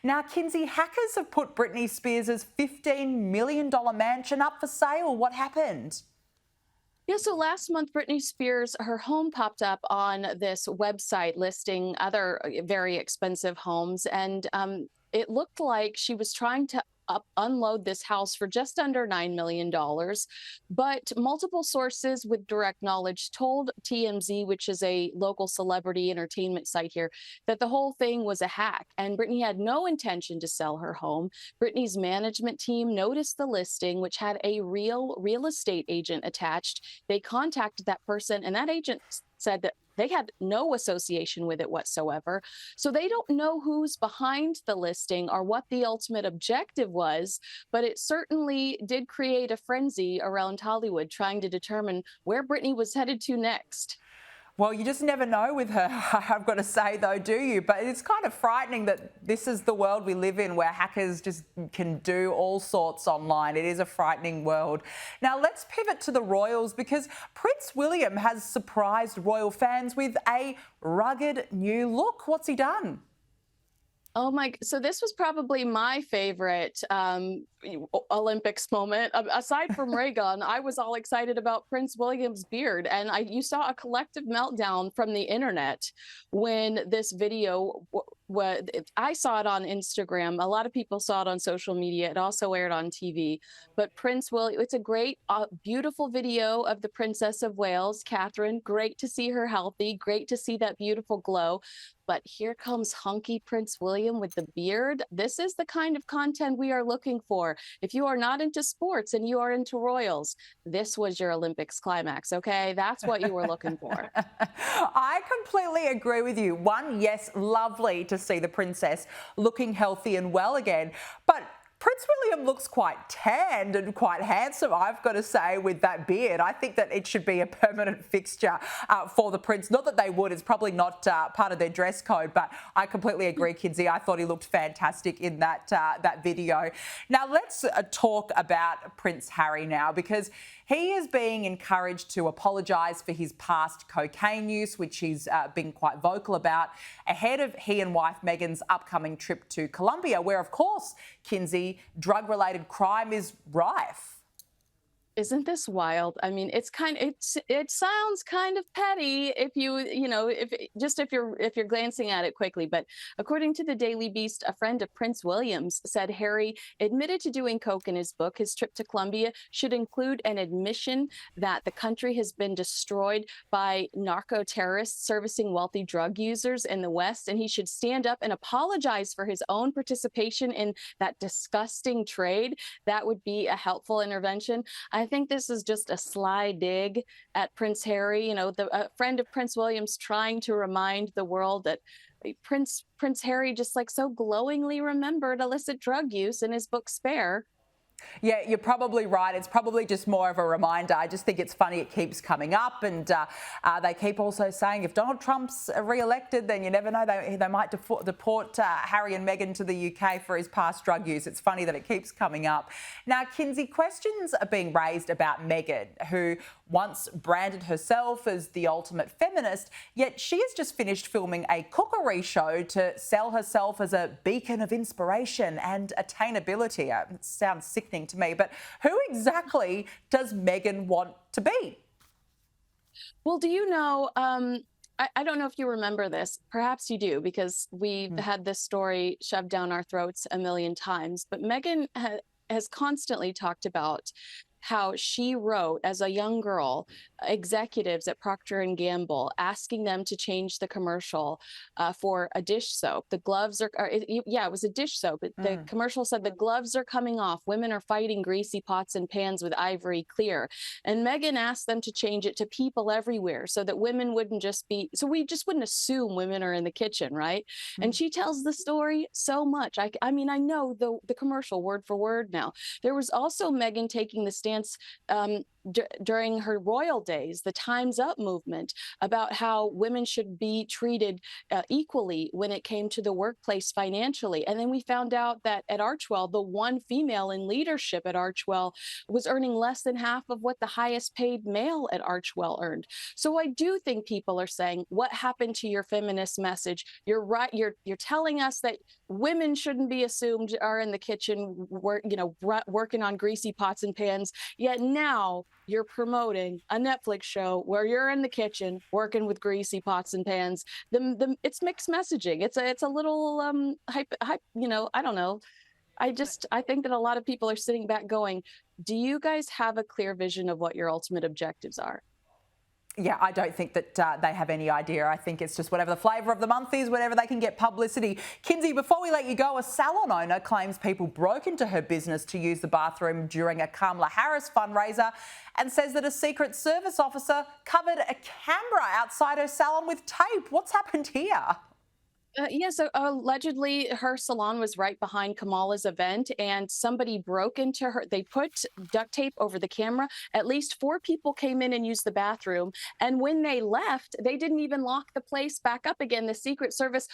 Now, Kinsey, hackers have put Britney Spears' $15 million mansion up for sale. What happened? Yeah, so last month, Britney Spears, her home popped up on this website listing other very expensive homes. And it looked like she was trying to unload this house for just under $9 million. But multiple sources with direct knowledge told TMZ, which is a local celebrity entertainment site here, that the whole thing was a hack. And Britney had no intention to sell her home. Britney's management team noticed the listing, which had a real estate agent attached. They contacted that person, and that agent said that they had no association with it whatsoever. So they don't know who's behind the listing or what the ultimate objective was, but it certainly did create a frenzy around Hollywood trying to determine where Britney was headed to next. Well, you just never know with her, I've got to say, though, do you? But it's kind of frightening that this is the world we live in, where hackers just can do all sorts online. It is a frightening world. Now, let's pivot to the royals, because Prince William has surprised royal fans with a rugged new look. What's he done? Oh my, so this was probably my favorite Olympics moment. Aside from Reagan, I was all excited about Prince William's beard. And you saw a collective meltdown from the internet when this video, I saw it on Instagram. A lot of people saw it on social media. It also aired on TV. But Prince William, it's a great, beautiful video of the Princess of Wales, Catherine. Great to see her healthy. Great to see that beautiful glow. But here comes hunky Prince William with the beard. This is the kind of content we are looking for. If you are not into sports and you are into royals, this was your Olympics climax, okay? That's what you were looking for. I completely agree with you. One, yes, lovely to see the princess looking healthy and well again. But Prince William looks quite tanned and quite handsome, I've got to say, with that beard. I think that it should be a permanent fixture for the prince. Not that they would, it's probably not part of their dress code, but I completely agree, Kinsey. I thought he looked fantastic in that video. Now, let's talk about Prince Harry now, because he is being encouraged to apologise for his past cocaine use, which he's been quite vocal about, ahead of he and wife Meghan's upcoming trip to Colombia, where, of course, Kinsey, drug-related crime is rife. Isn't this wild? I mean, it sounds kind of petty if if you're glancing at it quickly. But according to the Daily Beast, a friend of Prince William's said Harry admitted to doing coke in his book. His trip to Colombia should include an admission that the country has been destroyed by narco terrorists servicing wealthy drug users in the West, and he should stand up and apologize for his own participation in that disgusting trade. That would be a helpful intervention. I think this is just a sly dig at Prince Harry, a friend of Prince William's trying to remind the world that Prince Harry just like so glowingly remembered illicit drug use in his book Spare. Yeah, you're probably right. It's probably just more of a reminder. I just think it's funny it keeps coming up, and they keep also saying if Donald Trump's re-elected, then you never know, they might deport Harry and Meghan to the UK for his past drug use. It's funny that it keeps coming up. Now, Kinsey, questions are being raised about Meghan, who once branded herself as the ultimate feminist, yet she has just finished filming a cookery show to sell herself as a beacon of inspiration and attainability. It sounds sickening to me, but who exactly does Meghan want to be? Well, do you know, I don't know if you remember this. Perhaps you do, because we've had this story shoved down our throats a million times. But Meghan has constantly talked about how she wrote as a young girl executives at Procter and Gamble, asking them to change the commercial for a dish soap. The gloves it was a dish soap. The commercial said the gloves are coming off. Women are fighting greasy pots and pans with ivory clear. And Meghan asked them to change it to people everywhere, so that women wouldn't just be, so we just wouldn't assume women are in the kitchen, right? And she tells the story so much. I mean, I know the commercial word for word now. There was also Meghan taking the stance during her royal days, the Time's Up movement, about how women should be treated equally when it came to the workplace financially. And then we found out that at Archwell, the one female in leadership at Archwell was earning less than half of what the highest paid male at Archwell earned. So I do think people are saying, what happened to your feminist message? You're right. You're telling us that women shouldn't be assumed are in the kitchen, working on greasy pots and pans. Yet now you're promoting a Netflix show where you're in the kitchen working with greasy pots and pans. It's mixed messaging. It's a little I don't know. I think that a lot of people are sitting back going, do you guys have a clear vision of what your ultimate objectives are? Yeah, I don't think that they have any idea. I think it's just whatever the flavour of the month is, whatever they can get publicity. Kinsey, before we let you go, a salon owner claims people broke into her business to use the bathroom during a Kamala Harris fundraiser and says that a Secret Service officer covered a camera outside her salon with tape. What's happened here? So allegedly her salon was right behind Kamala's event, and somebody broke into her. They put duct tape over the camera. At least 4 people came in and used the bathroom. And when they left, they didn't even lock the place back up again. The Secret Service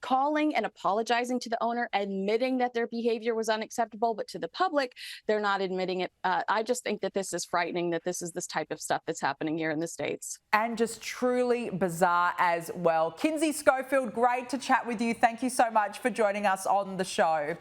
calling and apologizing to the owner, admitting that their behavior was unacceptable, but to the public, they're not admitting it. I just think that this is frightening, that this is this type of stuff that's happening here in the States. And just truly bizarre as well. Kinsey Schofield, great to chat with you. Thank you so much for joining us on the show.